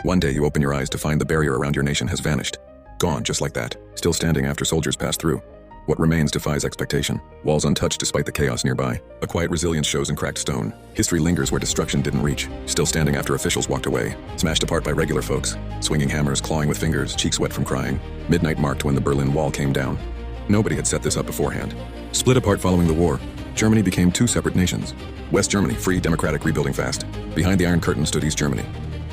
One day you open your eyes to find the barrier around your nation has vanished. Gone just like that, still standing after soldiers pass through. What remains defies expectation, walls untouched despite the chaos nearby. A quiet resilience shows in cracked stone. History lingers where destruction didn't reach, still standing after officials walked away. Smashed apart by regular folks, swinging hammers, clawing with fingers, cheeks wet from crying. Midnight marked when the Berlin Wall came down. Nobody had set this up beforehand. Split apart following the war, Germany became two separate nations. West Germany, free, democratic, rebuilding fast. Behind the Iron Curtain stood East Germany,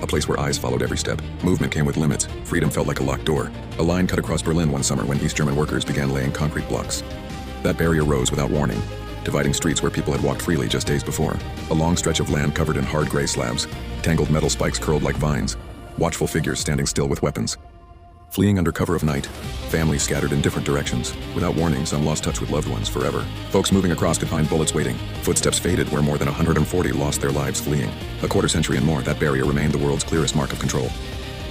a place where eyes followed every step. Movement came with limits. Freedom felt like a locked door. A line cut across Berlin one summer when East German workers began laying concrete blocks. That barrier rose without warning, dividing streets where people had walked freely just days before. A long stretch of land covered in hard gray slabs, tangled metal spikes curled like vines, watchful figures standing still with weapons. Fleeing under cover of night, families scattered in different directions. Without warning, some lost touch with loved ones forever. Folks moving across could find bullets waiting. Footsteps faded where more than 140 lost their lives fleeing. A quarter century and more, that barrier remained the world's clearest mark of control.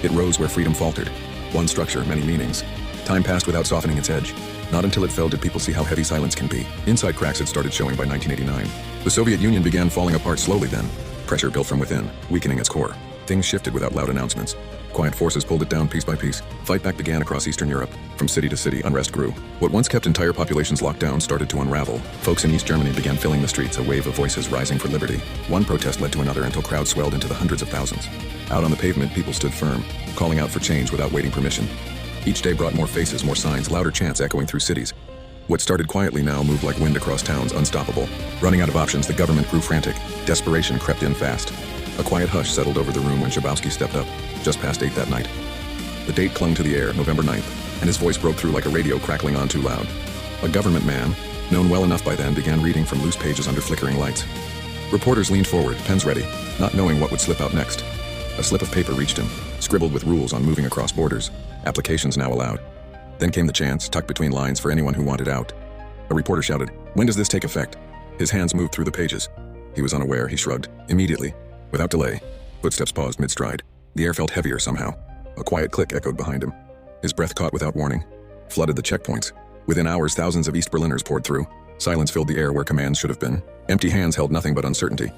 It rose where freedom faltered. One structure, many meanings. Time passed without softening its edge. Not until it fell did people see how heavy silence can be. Inside cracks had started showing by 1989. The Soviet Union began falling apart slowly then. Pressure built from within, weakening its core. Things shifted without loud announcements. Quiet forces pulled it down piece by piece. Fight back began across Eastern Europe. From city to city, unrest grew. What once kept entire populations locked down started to unravel. Folks in East Germany began filling the streets, a wave of voices rising for liberty. One protest led to another until crowds swelled into the hundreds of thousands. Out on the pavement, people stood firm, calling out for change without waiting permission. Each day brought more faces, more signs, louder chants echoing through cities. What started quietly now moved like wind across towns, unstoppable. Running out of options, the government grew frantic. Desperation crept in fast. A quiet hush settled over the room when Schabowski stepped up, just past 8 that night. The date clung to the air, November 9th, and his voice broke through like a radio crackling on too loud. A government man, known well enough by then, began reading from loose pages under flickering lights. Reporters leaned forward, pens ready, not knowing what would slip out next. A slip of paper reached him, scribbled with rules on moving across borders, applications now allowed. Then came the chance, tucked between lines for anyone who wanted out. A reporter shouted, "When does this take effect?" His hands moved through the pages. He was unaware, he shrugged. Immediately, without delay. Footsteps paused mid-stride. The air felt heavier somehow. A quiet click echoed behind him. His breath caught without warning, flooded the checkpoints. Within hours, thousands of East Berliners poured through. Silence filled the air where commands should have been. Empty hands held nothing but uncertainty.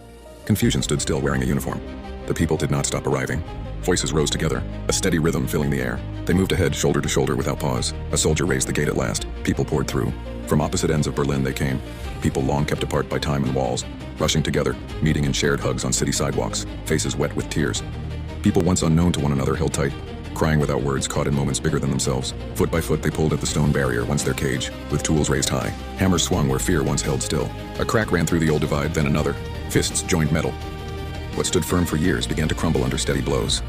Confusion stood still, wearing a uniform. The people did not stop arriving. Voices rose together, a steady rhythm filling the air. They moved ahead, shoulder to shoulder without pause. A soldier raised the gate at last. People poured through. From opposite ends of Berlin they came. People long kept apart by time and walls, rushing together, meeting in shared hugs on city sidewalks, faces wet with tears. People once unknown to one another held tight, crying without words, caught in moments bigger than themselves. Foot by foot they pulled at the stone barrier, once their cage, with tools raised high. Hammers swung where fear once held still. A crack ran through the old divide, then another. Fists joined metal. What stood firm for years began to crumble under steady blows.